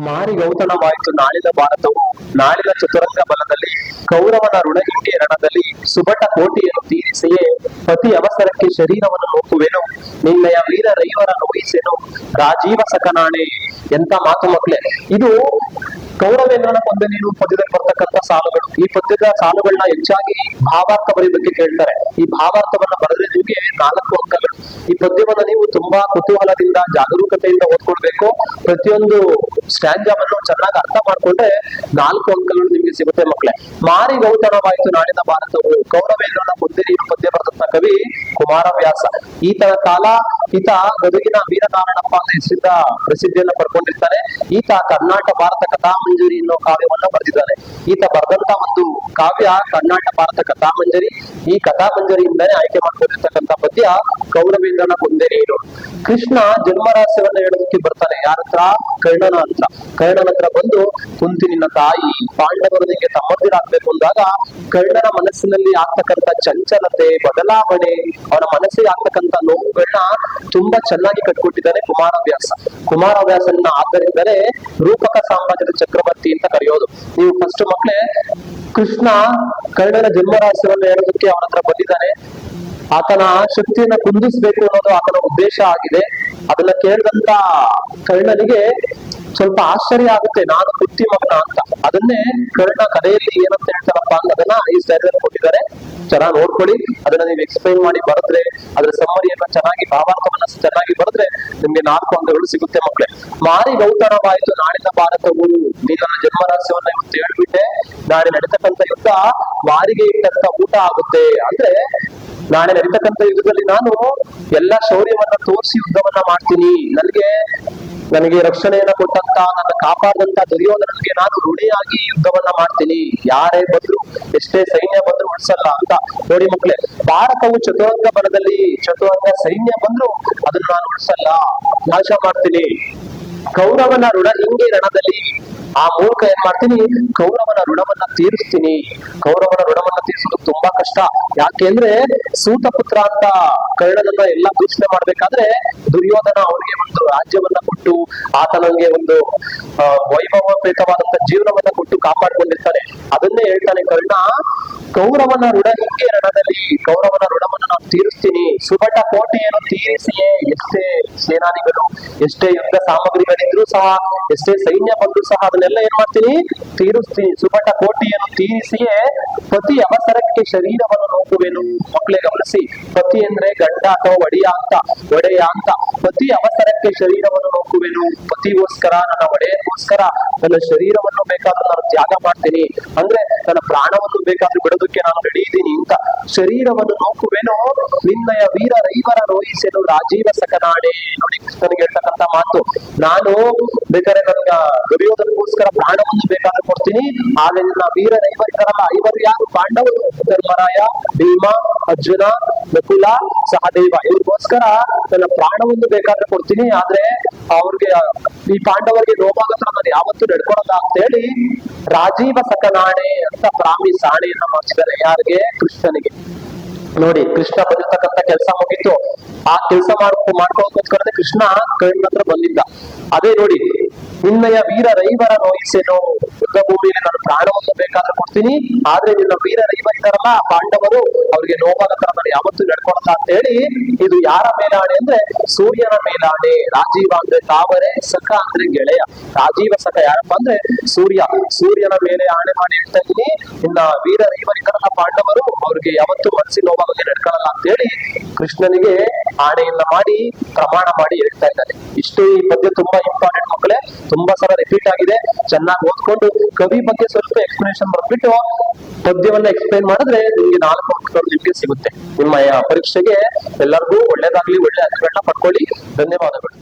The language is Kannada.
ಮಾರಿಗೌತಣವಾಯಿತು ನಾಳಿನ ಭಾರತವು, ನಾಳಿನ ಚತುರಂಗ ಬಲದಲ್ಲಿ ಕೌರವನ ಋಣಹಿಂಗೆ ರಣದಲ್ಲಿ ಸುಬಟ ಕೋಟೆಯನ್ನು ತೀರಿಸಿಯೇ ಪತಿ ಅವಸರಕ್ಕೆ ಶರೀರವನ್ನು ನೋಕುವೆನು, ನಿನ್ನೆಯ ವೀರ ರೈವರ ನೋಯಿಸೆನು ರಾಜೀವ ಸಕನಾಣೆ. ಎಂತ ಮಾತು ಮಕ್ಕಳೇ, ಇದು ಕೌರವೇಂದ್ರನ ಕೊಂದ ನೀನು ಪದ್ಯದಲ್ಲಿ ಬರ್ತಕ್ಕಂಥ ಸಾಲುಗಳು. ಈ ಪದ್ಯದ ಸಾಲುಗಳನ್ನ ಹೆಚ್ಚಾಗಿ ಭಾವಾರ್ಥ ಬರೆಯೋದಕ್ಕೆ ಕೇಳ್ತಾರೆ. ಈ ಭಾವಾರ್ಥವನ್ನ ಬರೆದ್ರೆ ನಿಮಗೆ 4 ಅಂಕಗಳು. ಈ ಪದ್ಯವನ್ನ ನೀವು ತುಂಬಾ ಕುತೂಹಲದಿಂದ ಜಾಗರೂಕತೆಯಿಂದ ಓದ್ಕೊಳ್ಬೇಕು. ಪ್ರತಿಯೊಂದು ಸ್ಟ್ಯಾಂಜಾವನ್ನು ಚೆನ್ನಾಗಿ ಅರ್ಥ ಮಾಡ್ಕೊಂಡ್ರೆ 4 ಅಂಕಗಳು ನಿಮ್ಗೆ ಸಿಗುತ್ತೆ ಮಕ್ಕಳೇ. ಮಾರಿಗೌತಣವಾಯಿತು ನಾಡಿನ ಭಾರತವು, ಕೌರವೇಂದ್ರನ ಕೊಂದ ನೀನು ಪದ್ಯ ಬರೆದಂತ ಕವಿ ಕುಮಾರವ್ಯಾಸ. ಈತನ ಕಾಲ ಈತ ಗದುಗಿನ ವೀರನಾರಾಯಣಪ್ಪ ಅಂತ ಹೆಸರಿಂದ ಪ್ರಸಿದ್ಧಿಯನ್ನು ಪಡ್ಕೊಂಡಿರ್ತಾನೆ. ಈತ ಕರ್ನಾಟ ಭಾರತ ಕಥಾಮಂಜರಿ ಅನ್ನೋ ಕಾವ್ಯವನ್ನ ಬರೆದಿದ್ದಾನೆ. ಈತ ಬರೆದಂತ ಒಂದು ಕಾವ್ಯ ಕರ್ನಾಟ ಭಾರತ ಕಥಾಮಂಜರಿ. ಈ ಕಥಾಮಂಜರಿಯಿಂದನೇ ಆಯ್ಕೆ ಮಾಡ್ಕೊಂಡಿರ್ತಕ್ಕಂಥ ಪದ್ಯ ಕೌರವೇಂದ್ರನ ಕೊಂದೆ ನೀನು. ಕೃಷ್ಣ ಜನ್ಮರಹಸ್ಯವನ್ನ ಹೇಳೋದಕ್ಕೆ ಬರ್ತಾನೆ. ಯಾರ ಹತ್ರ? ಕರ್ಣನ ಹತ್ರ. ಕರ್ಣನ ಹತ್ರ ಬಂದು, ಕುಂತಿ ನಿನ್ನ ತಾಯಿ ಪಾಂಡವರು ನಿಮಗೆ ತಮ್ಮಂದಿರಾಗ್ಬೇಕು ಅಂದಾಗ ಕರ್ಣನ ಮನಸ್ಸಿನಲ್ಲಿ ಆಗ್ತಕ್ಕಂಥ ಚಂಚಲತೆ, ಬದಲಾವಣೆ, ಅವನ ಮನಸ್ಸಿಗೆ ಆಗ್ತಕ್ಕಂಥ ನೋವುಗಳನ್ನ ತುಂಬಾ ಚೆನ್ನಾಗಿ ಕಟ್ಕೊಟ್ಟಿದ್ದಾನೆ ಕುಮಾರವ್ಯಾಸ. ಕುಮಾರವ್ಯಾಸನ ಆದ್ದರಿಂದಲೇ ರೂಪಕ ಸಾಮ್ರಾಜ್ಯದ ಚಕ್ರವರ್ತಿ ಅಂತ ಕರೆಯೋದು. ನೀವು ಫಸ್ಟ್ ಮಕ್ಕಳೇ, ಕೃಷ್ಣ ಕರ್ಣನ ಜನ್ಮರಹಸ್ಯವನ್ನು ಹೇಳೋದಕ್ಕೆ ಅವನ ಹತ್ರ ಬಂದಿದ್ದಾನೆ. ಆತನ ಶಕ್ತಿಯನ್ನ ಕುಂದಿಸ್ಬೇಕು ಅನ್ನೋದು ಆತನ ಉದ್ದೇಶ ಆಗಿದೆ. ಅದನ್ನ ಕೇಳಿದಂತ ಕರ್ಣನಿಗೆ ಸ್ವಲ್ಪ ಆಶ್ಚರ್ಯ ಆಗುತ್ತೆ, ನಾನು ಬುದ್ಧಿ ಮಗನ ಅಂತ. ಅದನ್ನೇ ಕರ್ಣ ಕಥೆಯಲ್ಲಿ ಏನಂತ ಹೇಳ್ತಾರಪ್ಪ ಅಂತ ಅದನ್ನ ಈ ಸ್ಟೈಲಲ್ಲಿ ಕೊಟ್ಟಿದ್ದಾರೆ. ಚೆನ್ನಾಗಿ ನೋಡ್ಕೊಳ್ಳಿ. ಅದನ್ನ ನೀವು ಎಕ್ಸ್ಪ್ಲೈನ್ ಮಾಡಿ ಬರೆದ್ರೆ, ಅದರ ಸಮ್ಮರಿಯನ್ನ ಚೆನ್ನಾಗಿ, ಭಾವಾರ್ಥವನ್ನ ಚೆನ್ನಾಗಿ ಬರೆದ್ರೆ ನಿಮ್ಗೆ 4 ಅಂಕಗಳು ಸಿಗುತ್ತೆ ಮಕ್ಕಳೇ. ಮಾರಿಗೌತಣವಾಯಿತು ನಾಡಿನ ಭಾರತವು, ನೀನು ಜನ್ಮ ರಹಸ್ಯವನ್ನ ಇವತ್ತು ಹೇಳ್ಬಿಟ್ಟೆ. ನಾಳೆ ನಡೀತಕ್ಕಂಥ ಯುದ್ಧ ಮಾರಿಗೆ ಇಟ್ಟಂತ ಊಟ ಆಗುತ್ತೆ. ಅಂದ್ರೆ ನಾಳೆ ನಡೀತಕ್ಕಂಥ ಯುದ್ಧದಲ್ಲಿ ನಾನು ಎಲ್ಲಾ ಶೌರ್ಯವನ್ನ ತೋರಿಸಿ ಯುದ್ಧವನ್ನ ಮಾಡ್ತೀನಿ. ನನಗೆ ರಕ್ಷಣೆಯನ್ನ ಕೊಟ್ಟಂತ, ನನ್ನ ಕಾಪಾಡಿದಂತ ದುರ್ಯೋಧನನಿಗೆ ನಾನು ಋಣಿಯಾಗಿ ಯುದ್ಧವನ್ನ ಮಾಡ್ತೀನಿ. ಯಾರೇ ಬಂದ್ರು, ಎಷ್ಟೇ ಸೈನ್ಯ ಬಂದ್ರು ಉಳಿಸಲ್ಲ ಅಂತ. ನೋಡಿ ಮಕ್ಕಳೇ, ಭಾರತವು ಚತುರಂಗ ಬಲದಲ್ಲಿ ಚತುರಂಗ ಸೈನ್ಯ ಬಂದ್ರು ಅದನ್ನ ನಾನು ಉಳಿಸಲ್ಲ, ನಾಶ ಮಾಡ್ತೀನಿ. ಕೌರವನ ಋಣ ಹಿಂಗೆ ರಣದಲ್ಲಿ, ಆ ಮೂಲಕ ಏನ್ ಮಾಡ್ತೀನಿ, ಕೌರವನ ಋಣವನ್ನ ತೀರಿಸ್ತೀನಿ. ಕೌರವನ ಋಣವನ್ನ ತೀರಿಸೋದು ತುಂಬಾ ಕಷ್ಟ. ಯಾಕೆಂದ್ರೆ ಸೂತ ಪುತ್ರ ಅಂತ ಕರ್ಣನನ್ನ ಎಲ್ಲ ದೂಷಣೆ ಮಾಡ್ಬೇಕಾದ್ರೆ ದುರ್ಯೋಧನ ಅವರಿಗೆ ಒಂದು ರಾಜ್ಯವನ್ನ ಕೊಟ್ಟು, ಆತನಿಗೆ ಒಂದು ವೈಭವೋಪೇತವಾದಂತ ಜೀವನವನ್ನ ಕೊಟ್ಟು ಕಾಪಾಡ್ಕೊಂಡಿರ್ತಾನೆ. ಅದನ್ನೇ ಹೇಳ್ತಾನೆ ಕರ್ಣ, ಕೌರವನ ಋಣ ಹಿಂಗೆ ರಣದಲ್ಲಿ, ಕೌರವನ ಋಣವನ್ನ ನಾನು ತೀರಿಸ್ತೀನಿ. ಸುಬಟ ಕೋಟೆಯನ್ನು ತೀರಿಸಿಯೇ, ಎಷ್ಟೇ ಸೇನಾನಿಗಳು, ಎಷ್ಟೇ ಯುದ್ಧ ಸಾಮಗ್ರಿಗಳಿದ್ರು ಸಹ, ಎಷ್ಟೇ ಸೈನ್ಯ ಬಂದ್ರು ಸಹ ಅದನ್ನೆಲ್ಲ ಏನ್ ಮಾಡ್ತೀನಿ, ತೀರಿಸ್ತೀನಿ. ಸುಬಟ ಕೋಟೆಯನ್ನು ತೀರಿಸಿಯೇ ಪತಿ ಅವಸರಕ್ಕೆ ಶರೀರವನ್ನು ನೋಕುವೆನು. ಮಕ್ಕಳೇ ಗಮನಿಸಿ, ಪತಿ ಅಂದ್ರೆ ಗಂಡ ಅಥವಾ ಒಡೆಯ ಅಂತ. ಪತಿ ಅವಸರಕ್ಕೆ ಶರೀರವನ್ನು ನೋಕುವೆನು. ಪತಿಗೋಸ್ಕರ, ನನ್ನ ಒಡೆಯನಿಗೋಸ್ಕರ ನನ್ನ ಶರೀರವನ್ನು ಬೇಕಾದ್ರೂ ನಾನು ತ್ಯಾಗ ಮಾಡ್ತೀನಿ. ಅಂದ್ರೆ ನನ್ನ ಪ್ರಾಣವನ್ನು ಬೇಕಾದ್ರೂ ಬಿಡೋದಕ್ಕೆ ನಾನು ರೆಡಿ ಇದ್ದೀನಿ ಅಂತ. ಶರೀರವನ್ನು ನೋಕುವೆನು, ನಿನ್ನಯ ವೀರ ರೈವರ ನೋಯಿಸೆನು ರಾಜೀವ ಸಕನಾಣೆ. ನೋಡಿ ಕೃಷ್ಣನಿಗೆ ಹೇಳ್ತಕ್ಕಂಥ ಮಾತು, ನಾನು ಬೇಕಾದ್ರೆ ನನ್ನ ದುರ್ಯೋಧನಗೋಸ್ಕರ ಪ್ರಾಣವನ್ನು ಬೇಕಾದ್ರೆ ಕೊಡ್ತೀನಿ. ಆದ್ರೆ ನನ್ನ ವೀರ ರೈವರಿದ್ದಾರಲ್ಲ, ಐವರು ಯಾರು? ಪಾಂಡವರು. ಧರ್ಮರಾಯ, ಭೀಮ, ಅರ್ಜುನ, ನಕುಲ, ಸಹದೇವ. ಇವ್ರಿಗೋಸ್ಕರ ನನ್ನ ಪ್ರಾಣವನ್ನು ಬೇಕಾದ್ರೆ ಕೊಡ್ತೀನಿ. ಆದ್ರೆ ಅವ್ರಿಗೆ, ಈ ಪಾಂಡವರಿಗೆ ನೋವಾಗತ್ರ ನಾನು ಯಾವತ್ತೂ ನಡ್ಕೊಳಲ್ಲ ಅಂತ ಹೇಳಿ ರಾಜೀವ ಸಕನಾಣೆ ಅಂತ ಪ್ರಾಮಿಸ್, ಆಣೆಯನ್ನ ಮಾಡಿಸಿದ್ದಾರೆ. ಯಾರಿಗೆ? ಕೃಷ್ಣನಿಗೆ. ನೋಡಿ, ಕೃಷ್ಣ ಬಂದಿರ್ತಕ್ಕಂಥ ಕೆಲಸ ಮುಗಿತು. ಆ ಕೆಲಸ ಮಾಡ್ಕೋಸ್ಕರನೇ ಕೃಷ್ಣ ಕರ್ಣನ ಹತ್ರ ಬಂದಿದ್ದ. ಅದೇ ನೋಡಿ, ನಿನ್ನಯ ವೀರ ರೈವರ ನೋಯಿಸೇನೋ, ಯುದ್ಧ ಭೂಮಿಯಲ್ಲಿ ನಾನು ಪ್ರಾಣವನ್ನು ಬೇಕಾದ್ರೆ ಕೊಡ್ತೀನಿ. ಆದ್ರೆ ನಿನ್ನ ವೀರ ರೈವರಿದ್ದಾರಲ್ಲ ಪಾಂಡವರು, ಅವ್ರಿಗೆ ನೋವಾಗತ್ರ ನಾನು ಯಾವತ್ತೂ ನಡ್ಕೊಳಲ್ಲ ಅಂತ ಹೇಳಿ, ಇದು ಯಾರ ಮೇಲಾಣೆ ಅಂದ್ರೆ ಸೂರ್ಯನ ಮೇಲಾಣೆ. ರಾಜೀವ ಅಂದ್ರೆ ತಾವರೆ, ಸಖ ಅಂದ್ರೆ ಗೆಳೆಯ. ರಾಜೀವ ಸಖ ಯಾರಪ್ಪ ಅಂದ್ರೆ ಸೂರ್ಯನ ಮೇಲೆ ಆಣೆ ಮಾಡಿ ಹೇಳ್ತಾ ಇದ್ದೀನಿ, ನಿನ್ನ ವೀರ ರೈವರಿದ್ದಾರಲ್ಲ ಪಾಂಡವರು, ಅವ್ರಿಗೆ ಯಾವತ್ತೂ ಮನಸ್ಸಿಗೆ ನೋವಾಗದೆ ನಡ್ಕೊಳ್ಳಲ್ಲ ಅಂತ ಹೇಳಿ ಕೃಷ್ಣನಿಗೆ ಆಣೆಯನ್ನ ಮಾಡಿ, ಪ್ರಮಾಣ ಮಾಡಿ ಹೇಳ್ತಾ ಇದ್ದಾನೆ. ಇಷ್ಟು ಈ ಪದ್ಯ ತುಂಬಾ ಇಂಪಾರ್ಟೆಂಟ್ ಮಕ್ಕಳೇ. ತುಂಬಾ ಸಲ ರಿಪೀಟ್ ಆಗಿದೆ. ಚೆನ್ನಾಗಿ ಓದ್ಕೊಂಡು ಕವಿ ಬಗ್ಗೆ ಸ್ವಲ್ಪ ಎಕ್ಸ್ಪ್ಲನೇಷನ್ ಬರ್ಬಿಟ್ಟು ಪದ್ಯವನ್ನ ಎಕ್ಸ್ಪ್ಲೈನ್ ಮಾಡಿದ್ರೆ ನಿಮ್ಗೆ 4 ಅಂಕಗಳು ನಿಮ್ಗೆ ಸಿಗುತ್ತೆ. ನಿಮ್ಮ ಪರೀಕ್ಷೆಗೆ ಎಲ್ಲರಿಗೂ ಒಳ್ಳೇದಾಗ್ಲಿ, ಒಳ್ಳೆ ಅಂಕಗಳನ್ನ ಪಡ್ಕೊಳ್ಳಿ. ಧನ್ಯವಾದಗಳು.